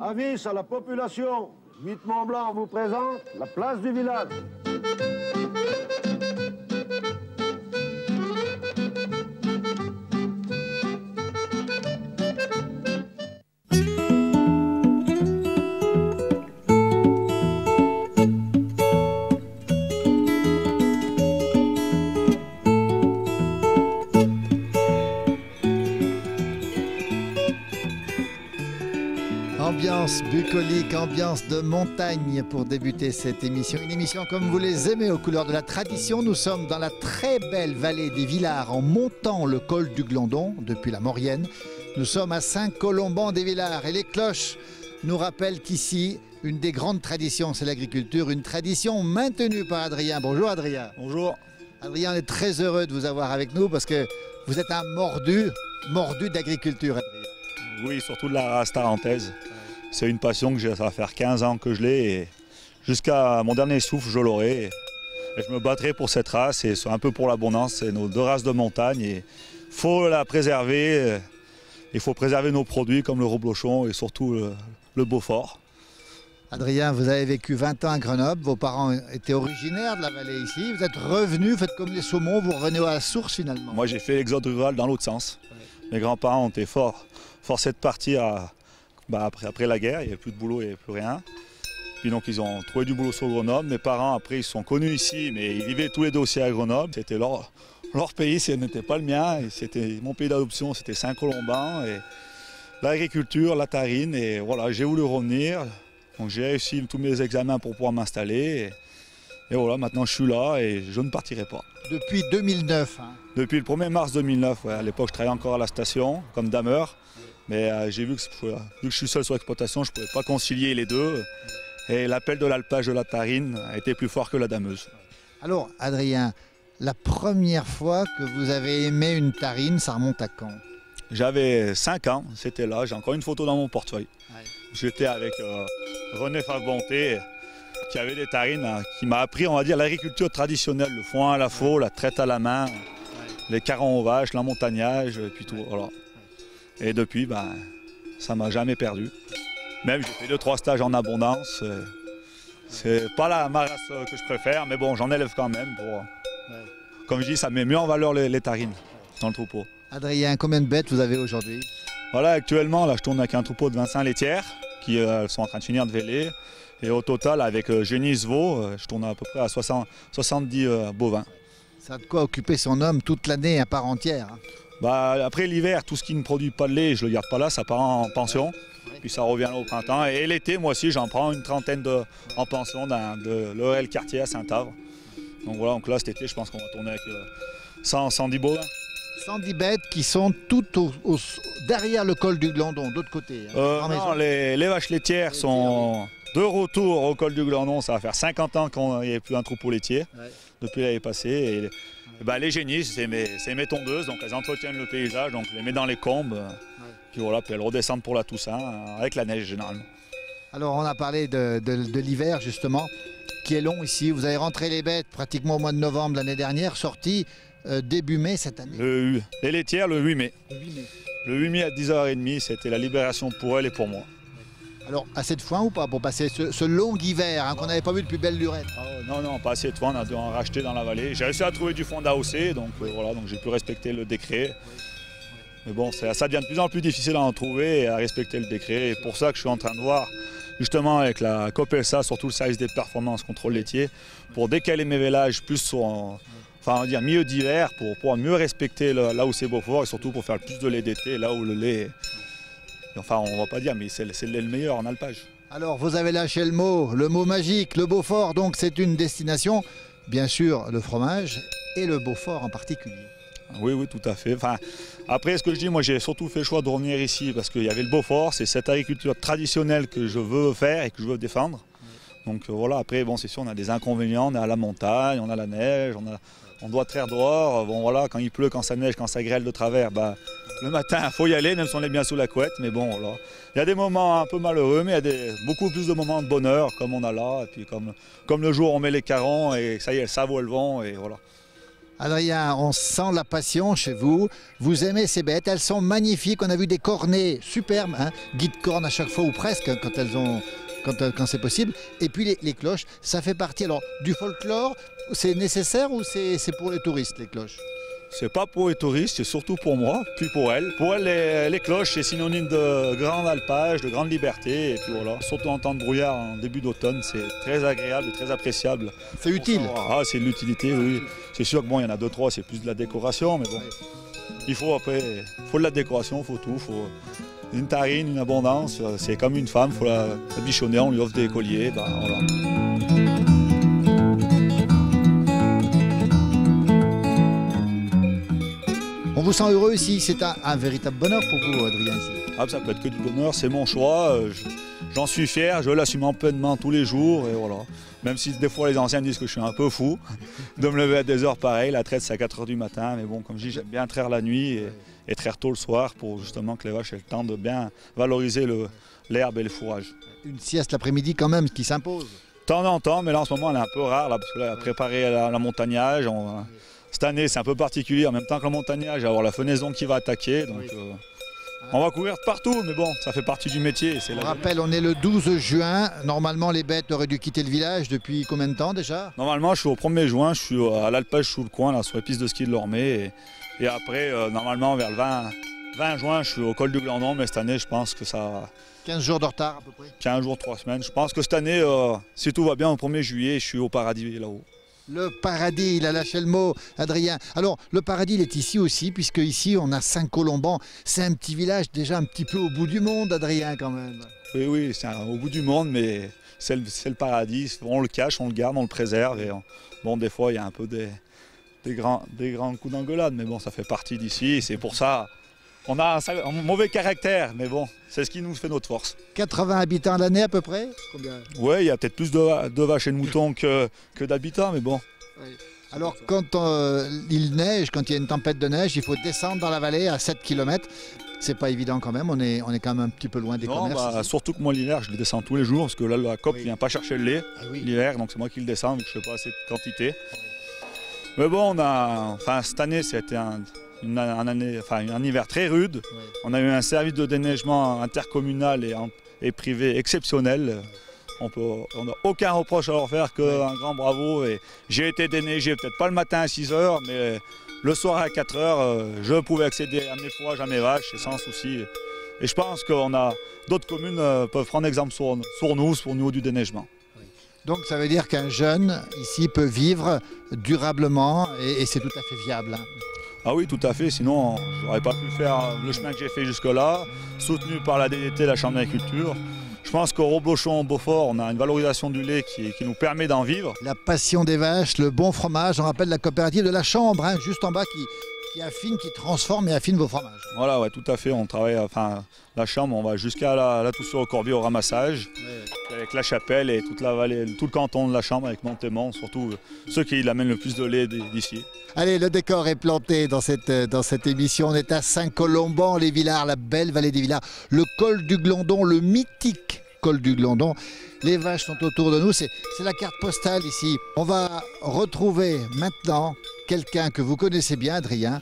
Avis à la population, 8 Mont-Blanc vous présente la place du village. Ambiance bucolique, ambiance de montagne pour débuter cette émission. Une émission comme vous les aimez aux couleurs de la tradition. Nous sommes dans la très belle vallée des Villars en montant le col du Glandon depuis la Maurienne. Nous sommes à Saint-Colomban-des-Villars et les cloches nous rappellent qu'ici, une des grandes traditions, c'est l'agriculture. Une tradition maintenue par Adrien. Bonjour Adrien. Bonjour. Adrien, on est très heureux de vous avoir avec nous parce que vous êtes un mordu d'agriculture, Adrien. Oui, surtout de la race tarentaise. C'est une passion que j'ai, ça va faire 15 ans que je l'ai et jusqu'à mon dernier souffle, je l'aurai. Et je me battrai pour cette race et un peu pour l'abondance. C'est nos deux races de montagne et il faut la préserver. Il faut préserver nos produits comme le reblochon et surtout le Beaufort. Adrien, vous avez vécu 20 ans à Grenoble, vos parents étaient originaires de la vallée ici, vous êtes revenu, faites comme les saumons, vous revenez à la source finalement. Moi j'ai fait l'exode rural dans l'autre sens. Ouais. Mes grands-parents ont été forcés de partir après la guerre, il n'y avait plus de boulot, il n'y avait plus rien. Puis donc ils ont trouvé du boulot sur Grenoble. Mes parents après ils se sont connus ici, mais ils vivaient tous les deux aussi à Grenoble. C'était leur pays, ce n'était pas le mien. C'était mon pays d'adoption, c'était Saint-Colomban. Et l'agriculture, la tarine, et voilà, j'ai voulu revenir. Donc j'ai réussi tous mes examens pour pouvoir m'installer. Et voilà, maintenant je suis là et je ne partirai pas. Depuis 2009 hein. Depuis le 1er mars 2009, ouais. À l'époque je travaillais encore à la station comme dameur. Mais j'ai vu que je suis seul sur l'exploitation, je ne pouvais pas concilier les deux. Et l'appel de l'alpage de la tarine a été plus fort que la dameuse. Alors Adrien, la première fois que vous avez aimé une tarine, ça remonte à quand? J'avais 5 ans, c'était là, j'ai encore une photo dans mon portefeuille. Ouais. J'étais avec René Favre-Bonté, qui avait des tarines, qui m'a appris, on va dire, l'agriculture traditionnelle, le foin à la faux, la traite à la main, les carons aux vaches, l'emmontagnage, et puis tout, voilà. Et depuis, ça ne m'a jamais perdu. Même j'ai fait 2-3 stages en abondance. C'est pas ma race que je préfère, mais bon, j'en élève quand même. Comme je dis, ça met mieux en valeur les tarines dans le troupeau. Adrien, combien de bêtes vous avez aujourd'hui? Voilà, actuellement, là, je tourne avec un troupeau de 25 laitières qui sont en train de finir de véler. Et au total, avec Génis Vaux, je tourne à peu près à 70 bovins. Ça a de quoi occuper son homme toute l'année à part entière. Hein. Après l'hiver, tout ce qui ne produit pas de lait, je ne le garde pas là, ça part en pension. Puis ça revient là au printemps. Et l'été, moi aussi, j'en prends une trentaine en pension de l'Orel Quartier à Saint-Avre. Donc voilà, donc là cet été, je pense qu'on va tourner avec 110 bovins. 110 bêtes qui sont toutes derrière le col du Glandon, d'autre côté. Non, les vaches laitières sont de retour au col du Glandon. Ça va faire 50 ans qu'il n'y avait plus un troupeau laitier depuis l'année passée. Et les génisses, c'est mes tondeuses, donc elles entretiennent le paysage, donc je les mets dans les combes, puis voilà, puis elles redescendent pour la Toussaint, avec la neige généralement. Alors on a parlé de l'hiver justement, qui est long ici. Vous avez rentré les bêtes pratiquement au mois de novembre l'année dernière, sorties début mai cette année. Les laitières le 8 mai. Le 8 mai. Le 8 mai à 10h30, c'était la libération pour elles et pour moi. Alors, assez de foin ou pas pour passer ce long hiver qu'on n'avait pas vu depuis belle lurette? Non, pas assez de foin, on a dû en racheter dans la vallée. J'ai réussi à trouver du fond d'AOC, donc voilà, donc j'ai pu respecter le décret. Mais bon, ça devient de plus en plus difficile à en trouver et à respecter le décret. Et pour ça que je suis en train de voir, justement avec la COPELSA, surtout le service des performances contrôle laitier, pour décaler mes vélages plus sur milieu d'hiver, pour pouvoir mieux respecter l'AOC Beaufort et surtout pour faire le plus de lait d'été, là où le lait... Enfin, on ne va pas dire, mais c'est le lait le meilleur en alpage. Alors, vous avez lâché le mot magique, le Beaufort. Donc, c'est une destination, bien sûr, le fromage et le Beaufort en particulier. Oui, tout à fait. Enfin, après, ce que je dis, moi, j'ai surtout fait le choix de revenir ici parce qu'il y avait le Beaufort. C'est cette agriculture traditionnelle que je veux faire et que je veux défendre. Donc, voilà. Après, bon, c'est sûr, on a des inconvénients. On est à la montagne, on a la neige, on doit traire dehors. Bon, voilà, quand il pleut, quand ça neige, quand ça grêle de travers, le matin, il faut y aller, même si on est bien sous la couette. Mais bon, voilà. Il y a des moments un peu malheureux, mais il y a beaucoup plus de moments de bonheur, comme on a là. Et puis comme le jour où on met les carons et ça y est, elles savent où elles vont. Et voilà. Adrien, on sent la passion chez vous. Vous aimez ces bêtes, elles sont magnifiques. On a vu des cornets superbes, hein, guides cornes à chaque fois ou presque quand c'est possible. Et puis les cloches, ça fait partie alors du folklore. C'est nécessaire ou c'est pour les touristes les cloches? C'est pas pour les touristes, c'est surtout pour moi, puis pour elle. Pour elle, les cloches, c'est synonyme de grand alpage, de grande liberté. Et puis voilà, surtout en temps de brouillard, en début d'automne, c'est très agréable et très appréciable. C'est utile. Ah, c'est de l'utilité, oui. C'est sûr que bon, il y en a 2-3, c'est plus de la décoration, mais bon. Il faut après, faut de la décoration, il faut tout. Faut une tarine, une abondance. C'est comme une femme, il faut la bichonner, on lui offre des colliers, ben, voilà. On vous sent heureux ici, c'est un véritable bonheur pour vous, Adrien, ici. Ah, ça peut être que du bonheur, c'est mon choix, j'en suis fier, je l'assume pleinement tous les jours, et voilà. Même si des fois les anciens disent que je suis un peu fou, de me lever à des heures pareilles, la traite c'est à 4 h du matin, mais bon, comme je dis, j'aime bien traire la nuit et traire tôt le soir pour justement que les vaches aient le temps de bien valoriser l'herbe et le fourrage. Une sieste l'après-midi quand même, qui s'impose. De temps en temps, mais là en ce moment elle est un peu rare, là, parce que là, préparer la montagnage, cette année, c'est un peu particulier. En même temps que le montagnage, il va y avoir la fenaison qui va attaquer. Donc, on va courir de partout, mais bon, ça fait partie du métier. On rappelle, on est le 12 juin. Normalement, les bêtes auraient dû quitter le village depuis combien de temps déjà? Normalement, je suis au 1er juin. Je suis à l'alpage sous le coin, là, sur les pistes de ski de Lormay. Et après, normalement, vers le 20 juin, je suis au col du Glandon. Mais cette année, je pense que ça... 15 jours de retard à peu près? 15 jours, 3 semaines. Je pense que cette année, si tout va bien, au 1er juillet, je suis au paradis là-haut. Le paradis, il a lâché le mot, Adrien. Alors, le paradis, il est ici aussi, puisque ici, on a Saint-Colomban. C'est un petit village déjà un petit peu au bout du monde, Adrien, quand même. Oui, c'est au bout du monde, mais c'est le paradis. On le cache, on le garde, on le préserve. Et bon, des fois, il y a un peu des grands coups d'engueulade, mais bon, ça fait partie d'ici. C'est pour ça qu'on a un mauvais caractère, mais bon, c'est ce qui nous fait notre force. 80 habitants à l'année à peu près? Combien? Oui, il y a peut-être plus de vaches et de moutons que d'habitants, mais bon. Oui. Alors quand il neige, quand il y a une tempête de neige, il faut descendre dans la vallée à 7 km. C'est pas évident quand même, on est quand même un petit peu loin des commerces. Surtout que moi l'hiver, je le descends tous les jours, parce que là la COP ne vient pas chercher le lait l'hiver, donc c'est moi qui le descends, vu que je ne fais pas assez de quantité. Mais bon, cette année, c'était un hiver très rude. Oui. On a eu un service de déneigement intercommunal et privé exceptionnel. On n'a aucun reproche à leur faire qu'un grand bravo. Et j'ai été déneigé, peut-être pas le matin à 6 h, mais le soir à 4 h, je pouvais accéder à mes fourrages, à mes vaches, sans souci. Et je pense que d'autres communes peuvent prendre exemple sur nous, au niveau du déneigement. Donc ça veut dire qu'un jeune ici peut vivre durablement et c'est tout à fait viable. Hein. Ah oui, tout à fait, sinon je n'aurais pas pu faire le chemin que j'ai fait jusque-là, soutenu par la DDT, la Chambre d'agriculture. Je pense qu'au Roblochon-Beaufort, on a une valorisation du lait qui nous permet d'en vivre. La passion des vaches, le bon fromage, on rappelle la coopérative de la Chambre, hein, juste en bas, qui affine, qui transforme et affine vos fromages. Voilà, ouais, tout à fait, on travaille, la Chambre, on va jusqu'à la Toussuire-au-Corbier au ramassage, avec la chapelle et toute la vallée, tout le canton de la Chambre avec Montémont, surtout ceux qui amènent le plus de lait d'ici. Allez, le décor est planté dans cette émission. On est à Saint-Colomban, les Villards, la belle vallée des Villards, le col du Glandon, le mythique col du Glandon. Les vaches sont autour de nous, c'est la carte postale ici. On va retrouver maintenant quelqu'un que vous connaissez bien, Adrien.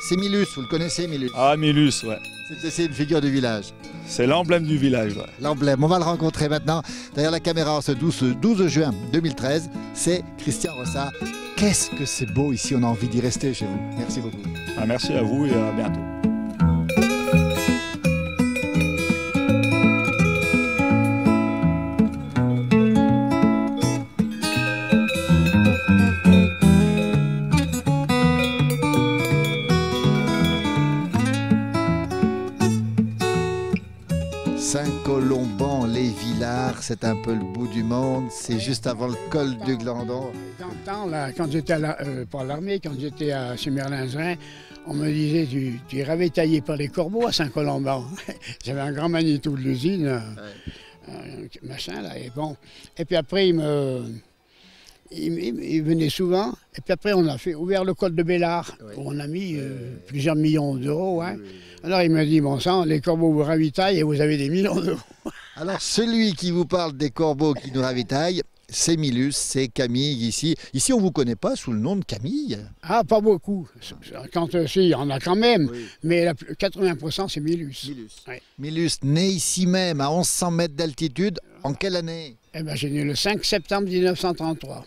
C'est Milus, vous le connaissez, Milus? Ah, Milus, ouais. C'est une figure du village. C'est l'emblème du village, ouais. L'emblème, on va le rencontrer maintenant. Derrière la caméra, en ce 12 juin 2013, c'est Christian Rossat. Qu'est-ce que c'est beau ici, on a envie d'y rester chez vous. Merci beaucoup. Ah, merci à vous et à bientôt. Saint-Colomban, les Villards, c'est un peu le bout du monde, c'est juste avant le col du Glandon. Dans le temps, là, quand j'étais pas à l'armée, quand j'étais chez Merlin-Zrin, on me disait tu es ravitaillé par les corbeaux à Saint-Colomban. J'avais un grand magnéto de l'usine, machin là, et bon. Et puis après, il venait souvent, et puis après on a ouvert le col de Bélard, où on a mis plusieurs millions d'euros. Hein. Alors il m'a dit, bon sang, les corbeaux vous ravitaillent et vous avez des millions d'euros. Alors celui qui vous parle des corbeaux qui nous ravitaillent, c'est Milus, c'est Camille ici. Ici, on ne vous connaît pas sous le nom de Camille. Ah, pas beaucoup. Quand si, il y en a quand même, Oui. mais 80% c'est Milus. Ouais. Milus, né ici même, à 1100 mètres d'altitude, en quelle année? Eh ben, j'ai né le 5 septembre 1933.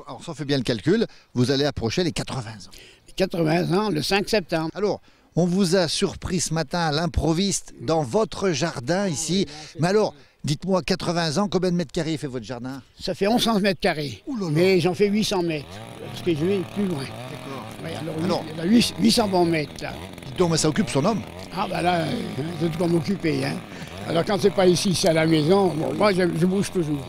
Alors, ça fait bien le calcul, vous allez approcher les 80 ans. 80 ans, le 5 septembre. Alors, on vous a surpris ce matin à l'improviste dans votre jardin ici. Mais alors, dites-moi, 80 ans, combien de mètres carrés fait votre jardin? Ça fait 1100 mètres carrés, mais j'en fais 800 mètres, parce que je vais plus loin. Ouais, alors, il y en a 800 bons mètres là. Dites donc, mais ça occupe son homme. Ah ben là, j'ai de quoi m'occuper. Hein. Alors quand c'est pas ici, c'est à la maison, bon, moi je bouge toujours.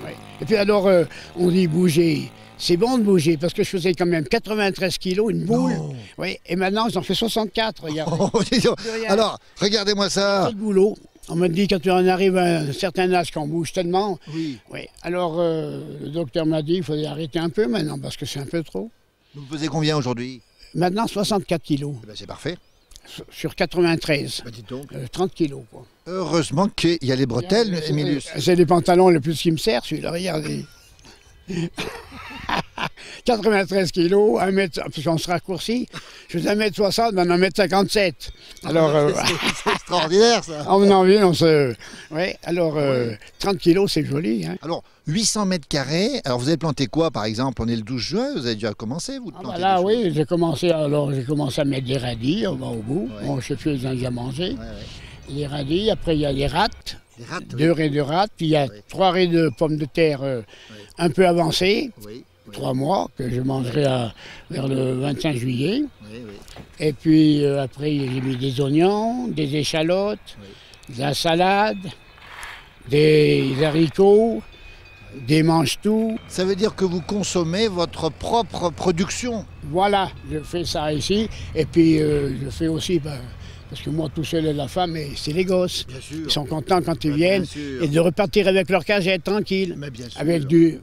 Ouais. Et puis alors, on dit bouger. C'est bon de bouger, parce que je faisais quand même 93 kilos, une boule. Oui, et maintenant j'en fais 64, regarde. Oh, dis donc. Alors, regardez-moi ça. C'est le boulot. On me dit quand on arrive à un certain âge qu'on bouge tellement. Oui. Oui. Alors le docteur m'a dit qu'il fallait arrêter un peu maintenant, parce que c'est un peu trop. Vous pesez combien aujourd'hui? Maintenant 64 kilos, Eh ben, c'est parfait. sur 93. Ben, dites donc. 30 kilos, quoi. Heureusement qu'il y a les bretelles, Emilius. C'est les pantalons le plus qui me sert, celui-là, regardez. 93 kilos, 1 mètre, parce qu'on se raccourcit. Je fais 1m60, maintenant 1m57. Alors, C'est extraordinaire ça. on en vient, on se. Ouais, alors, 30 kilos, c'est joli. Hein. Alors, 800 mètres carrés. Alors, vous avez planté quoi, par exemple? On est le 12 juin, vous avez déjà commencé, vous, de Ah planter bah là, des choses? oui, j'ai commencé à mettre des radis au bout. Ouais. Bon, je fais les déjà mangé. Ouais, ouais. Les radis, après il y a les rates, Des rats, 2 raies de rates, puis il y a 3 raies de pommes de terre un peu avancées, Oui, oui, 3 mois, que je mangerai vers le 25 juillet. oui, oui. Et puis après, j'ai mis des oignons, des échalotes, de la salade, des haricots, des mange-tout. Ça veut dire que vous consommez votre propre production. Voilà, je fais ça ici. Et puis je fais aussi, parce que moi tout seul et la femme, et c'est les gosses. Bien sûr. Ils sont contents quand ils Bien viennent sûr. et de repartir avec leur cagette tranquille. Mais bien sûr. Avec du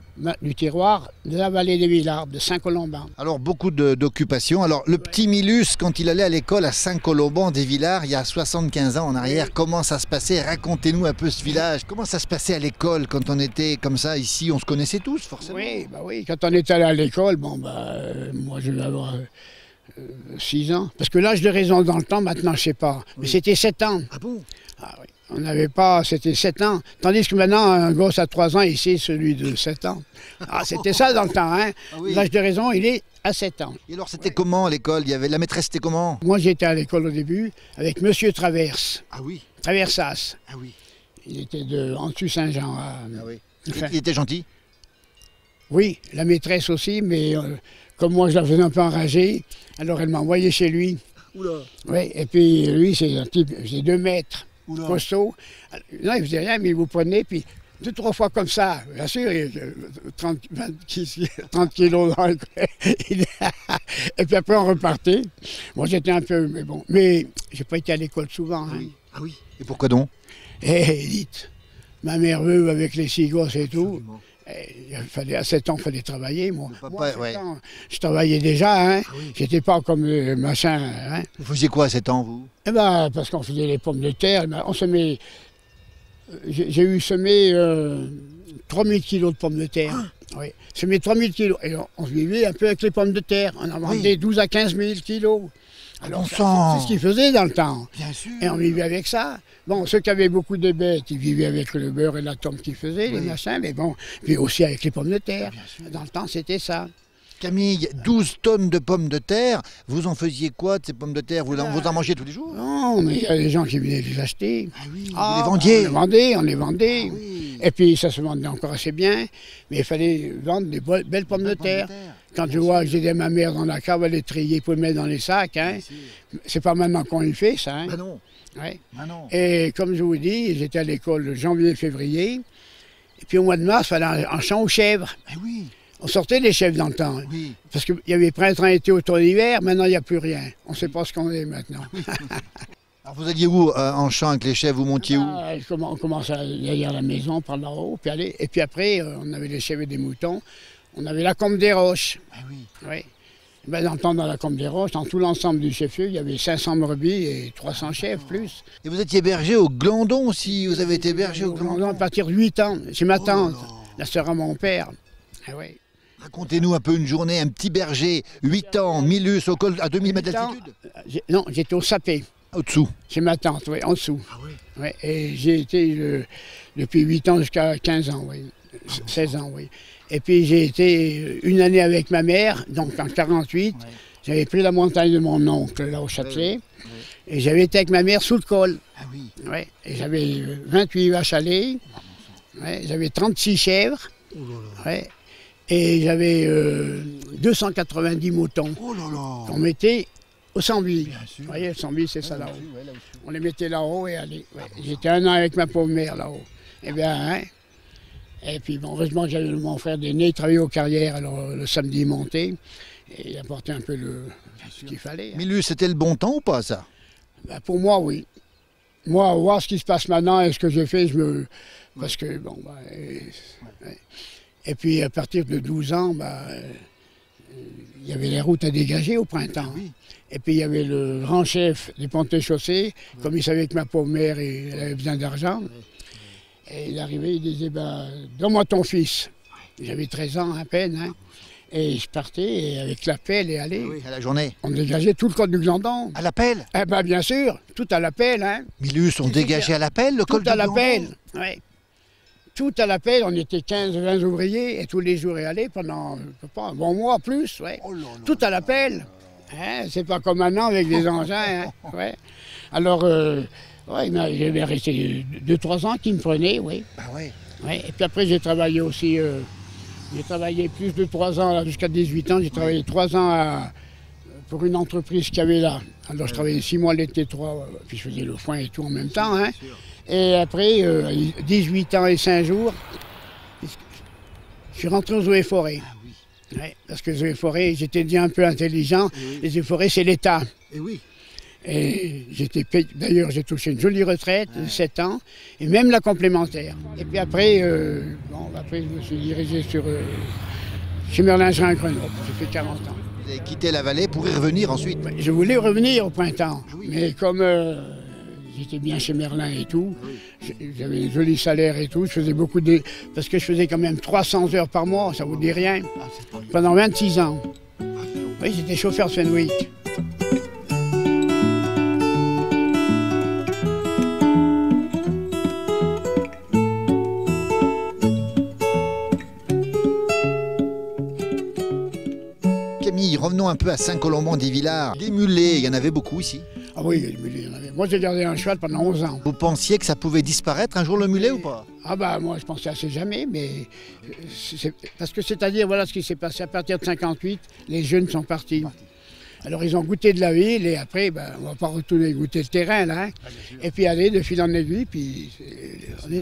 terroir de la vallée des Villards, de Saint-Colomban. Alors, beaucoup d'occupations. Alors, le petit Milus, quand il allait à l'école à Saint-Colomban-des-Villards, il y a 75 ans en arrière, comment ça se passait? Racontez-nous un peu ce village. Comment ça se passait à l'école quand on était comme ça ici? On se connaissait tous, forcément. Oui, quand on est allé à l'école, moi je vais avoir 6 ans. Parce que l'âge de raison dans le temps, maintenant je sais pas. Mais c'était 7 ans. Ah bon? Ah oui. On n'avait pas, c'était 7 ans. Tandis que maintenant, un gosse à 3 ans, il sait celui de 7 ans. Ah, c'était ça dans le temps, hein. Ah oui. L'âge de raison, il est à 7 ans. Et alors, c'était comment à l'école? Il y avait la maîtresse, c'était comment? Moi, j'étais à l'école au début avec Monsieur Traverse, Ah oui, Traversas. ah oui, Il était en dessus Saint-Jean. ah oui. Enfin, Il était gentil? oui, la maîtresse aussi, mais comme moi, je la faisais un peu enrager, alors elle m'a envoyé chez lui. Oula, Oui, et puis lui, c'est un type, c'est 2 mètres, oula. costaud. Non, il faisait rien, mais il vous prenait, puis 2-3 fois comme ça, bien sûr, 30 kilos dans le et puis après, on repartait. Moi, j'étais un peu, mais bon. Mais j'ai pas été à l'école souvent. Hein. Oui. Ah oui. Et pourquoi donc? Et dites, ma mère veut avec les 6 gosses et tout. Absolument. À 7 ans, il fallait travailler, moi. Le papa, Moi, à 7 ouais. ans, je travaillais déjà, hein. Ah oui. J'étais pas comme machin, hein. Vous faisiez quoi à 7 ans, vous? Eh ben, parce qu'on faisait les pommes de terre, on semait. J'ai eu semé 3000 kilos de pommes de terre. Oui, semé 3000 kilos. Et on vivait un peu avec les pommes de terre. On en vendait 12 à 15 000 kilos. Alors, bon sang. c'est ce qu'ils faisaient dans le temps. Bien sûr. Et on vivait avec ça. Bon, ceux qui avaient beaucoup de bêtes, ils vivaient avec le beurre et la tombe qu'ils faisaient, les machins, mais bon, puis aussi avec les pommes de terre. Dans le temps, c'était ça. Camille, 12 tonnes de pommes de terre. Vous en faisiez quoi de ces pommes de terre? Vous en mangez tous les jours? Non, mais il y a des gens qui venaient les acheter. Ah oui, Ah, vous les vendiez? On les vendait. Ah oui. Et puis ça se vendait encore assez bien, mais il fallait vendre des belles pommes de terre. Quand je vois que j'ai ma mère dans la cave, elle les trier pour les mettre dans les sacs, hein. C'est pas maintenant qu'on le fait, ça. Hein. Ah non. Ouais. Ah non. Et comme je vous dis, j'étais à l'école janvier-février, et puis au mois de mars, il fallait un champ aux chèvres. Ah oui. On sortait les chèvres dans le temps, hein. Oui. Parce qu'il y avait printemps, été, automne, hiver, maintenant il n'y a plus rien. On ne sait pas ce qu'on est maintenant. Alors vous alliez où en champ avec les chèvres? Vous montiez où? On commence derrière la maison, par là-haut, puis aller. Et puis après, on avait les chèvres et des moutons. On avait la Combe des Roches. Ah oui. Oui. Ben, dans le temps, dans la Combe des Roches, dans tout l'ensemble du chef-lieu, il y avait 500 brebis et 300 chèvres plus. Et vous étiez berger au Glandon aussi? Vous avez été berger au Glandon? À partir de 8 ans, chez ma tante. la sœur à mon père. Ah ouais. Racontez-nous un peu une journée, un petit berger, 8 ans, Milus, au col à 2000 mètres d'altitude. Non, j'étais au Sapé. Au-dessous. Chez ma tante, oui, en dessous. Ah oui. Ouais, et j'ai été depuis 8 ans jusqu'à 15 ans, oui. 16 ans, oui. Et puis j'ai été une année avec ma mère, donc en 48. J'avais pris la montagne de mon oncle, là au Châtelet. Et j'avais été avec ma mère sous le col. Ah oui. Ouais, et j'avais 28 vaches à lait. Ouais, j'avais 36 chèvres. Oh là là. Ouais, et j'avais 290 moutons. Oh là là. Qu'on mettait au Sambi. Bien sûr. Vous voyez, le Sambi, c'est ça Ouais, là-haut. là-dessus, ouais, là-dessus. On les mettait là-haut et allez. Ouais. J'étais un an avec ma pauvre mère là-haut. Eh bien, hein. Et puis, bon, heureusement, j'avais mon frère d'aîné, il travaillait aux carrières, alors le samedi, il montait. Et il apportait un peu ce qu'il fallait. Hein. Milus, c'était le bon temps ou pas, ça? Ben, pour moi, oui. Moi, voir ce qui se passe maintenant et ce que j'ai fait, parce que, bon, ouais. Et puis, à partir de 12 ans, il y avait les routes à dégager au printemps. Oui. Et puis, il y avait le grand chef des ponts et chaussées, comme il savait que ma pauvre mère elle avait besoin d'argent. Et il arrivait, il disait, donne-moi ton fils. J'avais 13 ans à peine, hein. Et je partais et avec la pelle et allez. Ah oui, à la journée. On dégageait tout le col du Glandon. À la pelle? Eh bien, bien sûr, tout à la pelle, hein. Milus, on dégageait à la pelle le col Tout à du la Glandon? pelle, oui. Tout à la pelle, on était 15-20 ouvriers et tous les jours et aller pendant, je sais pas, un bon mois plus, ouais. Oh là là. Tout à la pelle. Hein, c'est pas comme maintenant avec des engins, hein. Ouais. Alors, ouais, j'avais resté 2-3 ans qui me prenaient, oui. Ah ouais. Ouais. Et puis après, j'ai travaillé aussi, j'ai travaillé plus de 3 ans, là, jusqu'à 18 ans. J'ai travaillé 3 ans pour une entreprise qu'il y avait là. Alors, je travaillais 6 mois l'été, 3, puis je faisais le foin et tout en même temps, hein. Et après, 18 ans et 5 jours, je suis rentré aux eaux et forêts. Ah oui. Ouais, parce que les eaux et forêts, j'étais déjà un peu intelligent. Oui. Les eaux et forêts, c'est l'État. Et oui. Et j'étais payé. D'ailleurs, j'ai touché une jolie retraite de 7 ans, et même la complémentaire. Et puis après, après je me suis dirigé chez Merlin-Jean à Grenoble. J'ai fait 40 ans. Vous avez quitté la vallée pour y revenir ensuite. Ouais, je voulais revenir au printemps, Oui. mais comme j'étais bien chez Merlin et tout, j'avais un joli salaire et tout, je faisais parce que je faisais quand même 300 heures par mois, ça vous dit rien, pendant 26 ans. Oui, j'étais chauffeur de Fenwick. Camille, revenons un peu à Saint-Colomban-des-Villars. Des mulets, il y en avait beaucoup ici. Ah oui, il y en avait. Moi, j'ai gardé un cheval pendant 11 ans. Vous pensiez que ça pouvait disparaître un jour le mulet ou pas? Ah moi, je pensais assez jamais, mais... Parce que c'est-à-dire, voilà ce qui s'est passé. À partir de 58, les jeunes sont partis. Alors, ils ont goûté de la ville, et après, on va pas retourner goûter le terrain, là. Hein. Et puis, aller de fil en aiguille, puis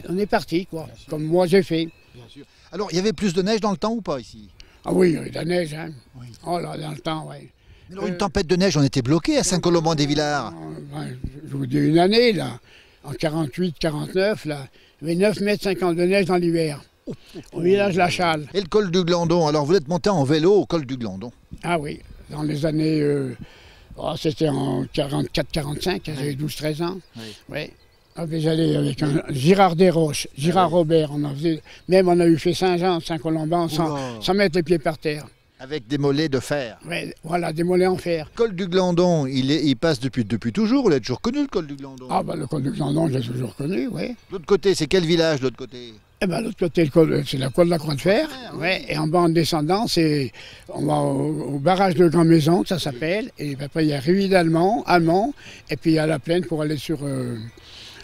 on est parti, quoi. Comme moi, j'ai fait. Bien sûr. Alors, il y avait plus de neige dans le temps ou pas ici? Ah oui, il y avait de la neige, hein. Oui. Oh là, dans le temps, oui. Mais alors, une tempête de neige, on était bloqué à Saint-Colomban-des-Villars. Je vous dis une année, là, en 48, 49, là, il y avait 9,50 m de neige dans l'hiver, au village La Châle. Et le col du Glandon, alors vous êtes monté en vélo au col du Glandon? Ah oui, dans les années, c'était en 44-45, j'avais 12-13 ans. Oui. Ouais. Ah, mais j'allais avec un Girard Desroches, Girard Robert, on a eu fait Saint-Jean, Saint-Colomban, sans mettre les pieds par terre. Avec des mollets de fer. Ouais, voilà, des mollets en fer. Le col du Glandon, il passe depuis toujours, vous l'avez toujours connu le col du Glandon? Ah le col du Glandon, je l'ai toujours connu, oui. De l'autre côté, c'est quel village de l'autre côté? L'autre côté, c'est la col de la Croix de Fer. Ouais, et en bas, en descendant, on va au barrage de Grand Maison, ça s'appelle. Et après, il y a Rivi d'Allemand, Amont, et puis il y a la plaine pour aller sur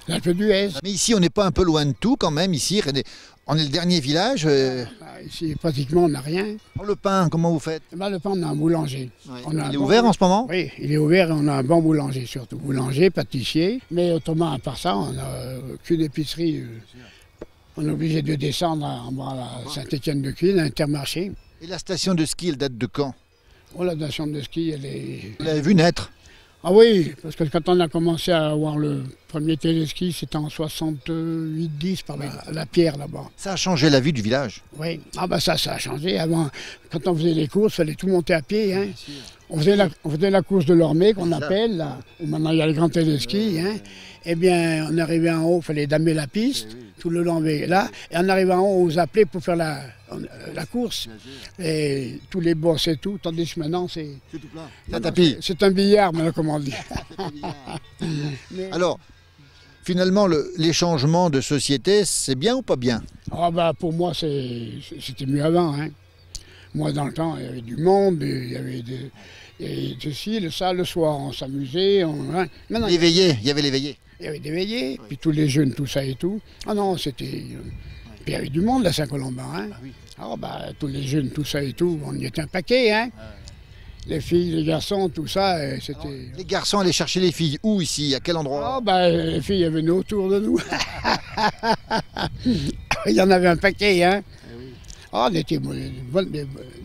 l'Alpe d'Huez. Mais ici, on n'est pas un peu loin de tout quand même. Ici, on est le dernier village. Ici, pratiquement, on n'a rien. Le pain, comment vous faites? Le pain, on a un boulanger. Ouais. On a Il est ouvert en ce moment? Oui, il est ouvert et on a un bon boulanger surtout. Boulanger, pâtissier. Mais autrement, à part ça, on n'a qu'une épicerie. On est obligé de descendre à Saint-Étienne-de-Cuine, à Intermarché. Et la station de ski, elle date de quand? Oh, la station de ski, elle est... Vous l'avez vu naître? Ah oui, parce que quand on a commencé à avoir le premier téléski, c'était en 68-10 par la pierre là-bas. Ça a changé la vie du village. Oui, ça a changé. Avant, quand on faisait les courses, il fallait tout monter à pied. Hein. On faisait la course de l'Ormée, qu'on appelle, là, où maintenant il y a le grand téléski. Hein. Eh bien, on arrivait en haut, il fallait damer la piste. tout le long là. Et en arrivant en haut, on vous appelait pour faire la course. Et tous les boss et tout, tandis que maintenant, c'est tout plat. C'est un tapis. C'est un billard, maintenant, comme on dit. Alors, finalement, les changements de société, c'est bien ou pas bien? Ah bah, pour moi, c'était mieux avant. Hein. Moi, dans le temps, il y avait du monde, il y avait ceci, ça, le soir, on s'amusait. Hein. Les veillées, il y avait les veillées. Il y avait des veillées, puis tous les jeunes, tout ça et tout. Ah non, c'était... Puis il y avait du monde à Saint-Colomban. Hein. Ah bah, tous les jeunes, tout ça et tout, on y était un paquet. Hein. Les filles, les garçons, tout ça, c'était... Les garçons allaient chercher les filles, où ici? À quel endroit? Ah bah, les filles, venaient autour de nous. Il y en avait un paquet, hein. Ah, on était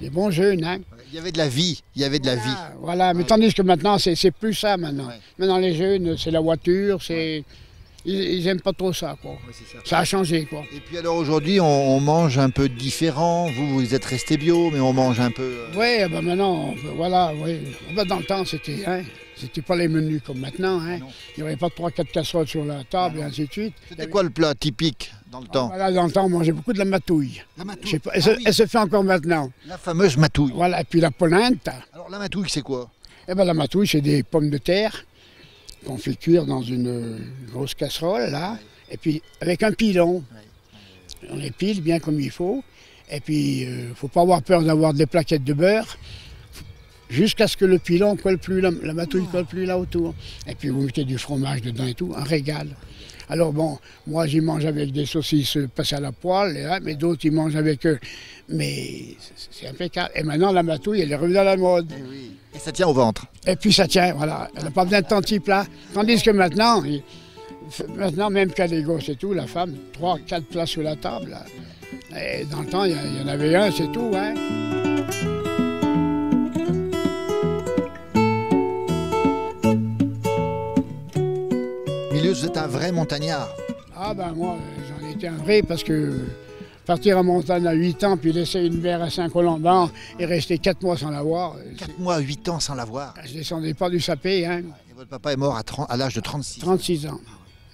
des bons jeunes, hein. Il y avait de la vie, il y avait de la vie. Voilà, mais tandis que maintenant, c'est plus ça, maintenant. Ouais. Maintenant, les jeunes, c'est la voiture, c'est... Ils n'aiment pas trop ça, quoi. Ouais, ça a changé, quoi. Et puis alors aujourd'hui, on mange un peu différent. Vous êtes resté bio, mais on mange un peu... Oui, ben maintenant, voilà, oui. Ben dans le temps, c'était... Hein, c'était pas les menus comme maintenant. Hein. Il n'y avait pas 3-4 casseroles sur la table, et ainsi de suite. C'était quoi le plat typique dans le temps? Voilà, dans le temps, on mangeait beaucoup de la matouille. La matouille. Je sais pas, elle se fait encore maintenant. La fameuse matouille. Voilà, et puis la polenta. Alors la matouille, c'est quoi? Eh ben la matouille, c'est des pommes de terre qu'on fait cuire dans une grosse casserole, là, et puis avec un pilon. On les pile bien comme il faut, et puis il ne faut pas avoir peur d'avoir des plaquettes de beurre, jusqu'à ce que le pilon colle plus, la matouille colle plus là autour. Et puis vous mettez du fromage dedans et tout, un régal. Alors bon, moi j'y mange avec des saucisses passées à la poêle, mais d'autres ils mangent avec eux. Mais c'est impeccable. Et maintenant la matouille, elle est revenue à la mode. Et ça tient au ventre. Et puis ça tient, voilà. Elle n'a pas besoin de tant de petits plats. Tandis que maintenant, même qu'à les gosses et tout, la femme, 3-4 plats sur la table. Là. Et dans le temps, il y en avait un, c'est tout. Hein. Milius, vous êtes un vrai montagnard. Ah ben moi, j'en étais un vrai parce que partir en montagne à 8 ans, puis laisser une mère à Saint-Colomban et rester 4 mois sans la voir. 4 mois, 8 ans sans la voir. Je ne descendais pas du sapé. Hein. Et votre papa est mort à l'âge de 36 ans. 36 ans.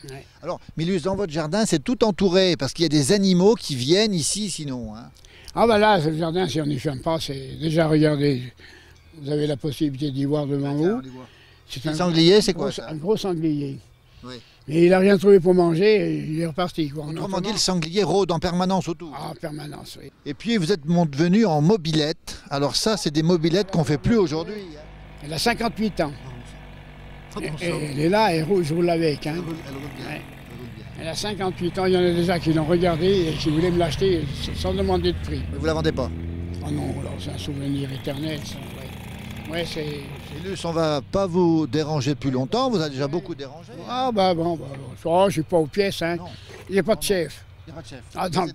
Ouais. Alors, Milius, dans votre jardin, c'est tout entouré, parce qu'il y a des animaux qui viennent ici, sinon. Hein. Ah ben là, le jardin, si on n'y ferme pas, c'est déjà, regardez, vous avez la possibilité d'y voir devant vous. C'est un sanglier, c'est quoi ça? Un gros sanglier. Oui. Et il n'a rien trouvé pour manger, et il est reparti. Quoi. Autrement dit, le sanglier rôde en permanence autour. Ah, en permanence, oui. Et puis, vous êtes venu en mobilette. Alors ça, c'est des mobilettes qu'on ne fait plus aujourd'hui. Elle a 58 ans. Elle est là, elle roule avec. Hein. Ouais. Elle a 58 ans, il y en a déjà qui l'ont regardé et qui voulaient me l'acheter sans demander de prix. Mais vous ne la vendez pas? Ah non, c'est un souvenir éternel. Ça. Ouais, c'est... Milius, on ne va pas vous déranger plus longtemps, vous avez déjà beaucoup dérangé. Ah bah bon, je ne suis pas aux pièces. Hein. Il n'y a pas de chef. Il n'y a pas de chef. Ah, dans le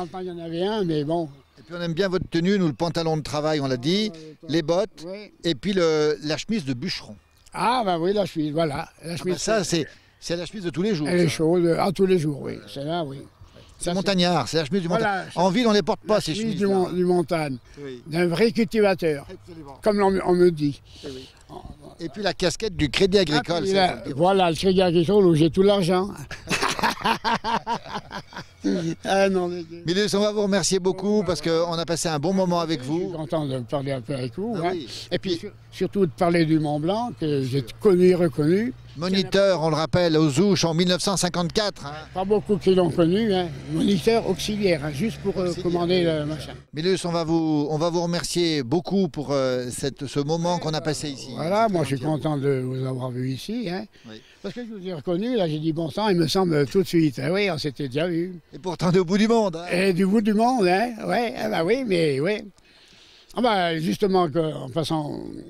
temps, il y en avait un, mais bon. Et puis on aime bien votre tenue, nous, le pantalon de travail, on l'a dit, les bottes, oui. Et puis la chemise de bûcheron. Ah bah oui, la chemise, voilà. La chemise, ça, c'est la chemise de tous les jours. Elle est chaude, tous les jours, oui. C'est là, oui. C'est montagnard, c'est la chemise du montagne. En ville, on ne les porte pas, ces chemises. Du montagne, oui. D'un vrai cultivateur, comme on me dit. Oui. Et puis la casquette du Crédit Agricole. Voilà, le Crédit Agricole où j'ai tout l'argent. Milius, on va vous remercier beaucoup parce qu'on a passé un bon moment avec vous. Je suis content de parler un peu avec vous. Hein. Oui. Et puis surtout de parler du Mont Blanc, que j'ai connu et reconnu. Moniteur, on le rappelle, aux Ouches en 1954. Hein. Pas beaucoup qui l'ont connu, hein. Moniteur auxiliaire, hein, juste pour commander le machin. Milius, on va vous remercier beaucoup pour ce moment qu'on a passé ici. Voilà, moi je suis content de vous avoir vu ici. Hein. Oui. Parce que je vous ai reconnu, là j'ai dit bon sang, il me semble tout de suite. Ah oui, on s'était déjà vu. Et pourtant du bout du monde. Hein. Et du bout du monde, hein. Ouais, bah oui, mais oui. Ah bah justement,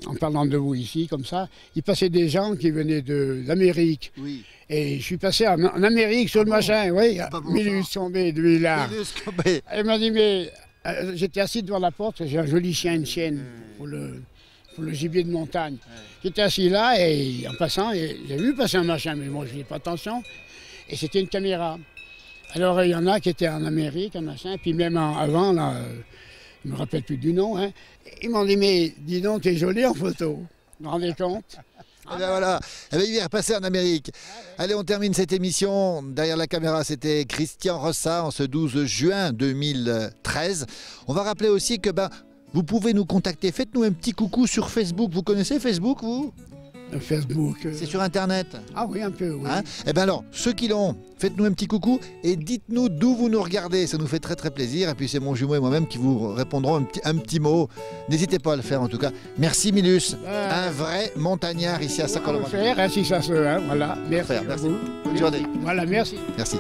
en parlant de vous ici, comme ça, il passait des gens qui venaient d'Amérique. Oui. Et je suis passé en Amérique sur le machin, oui. Milius tombé de Villars. Elle m'a dit, mais j'étais assis devant la porte, j'ai un joli chien, une chienne, pour le gibier de montagne. J'étais assis là et en passant, j'ai vu passer un machin, mais moi je n'ai pas attention. Et c'était une caméra. Alors il y en a qui étaient en Amérique, un machin, puis même avant, là. Je ne me rappelle plus du nom, hein. Ils m'ont dit, mais dis donc, t'es jolie en photo. Vous vous rendez compte? Et ben voilà, eh ben, il est repassé en Amérique. Allez, on termine cette émission. Derrière la caméra, c'était Christian Rossa en ce 12 juin 2013. On va rappeler aussi que vous pouvez nous contacter. Faites-nous un petit coucou sur Facebook. Vous connaissez Facebook, vous ? Facebook. C'est sur Internet. Ah oui, un peu, oui. Hein? Eh bien alors, ceux qui l'ont, faites-nous un petit coucou et dites-nous d'où vous nous regardez. Ça nous fait très très plaisir. Et puis c'est mon jumeau et moi-même qui vous répondrons un petit mot. N'hésitez pas à le faire en tout cas. Merci Milus, un vrai montagnard ici à Saint-Colomb. Faire, si ça se... Hein, voilà, merci à merci. vous. Bonne journée. Voilà, merci. Merci.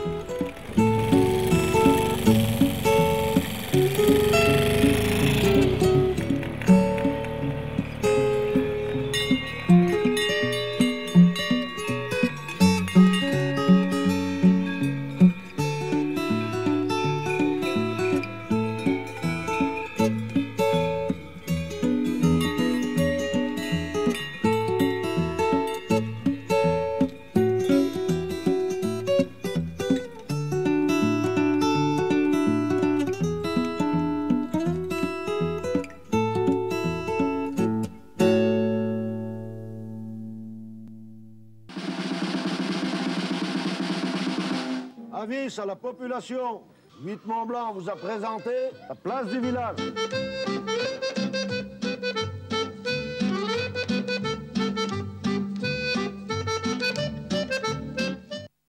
Avis à la population, Huit Mont Blanc vous a présenté la place du village.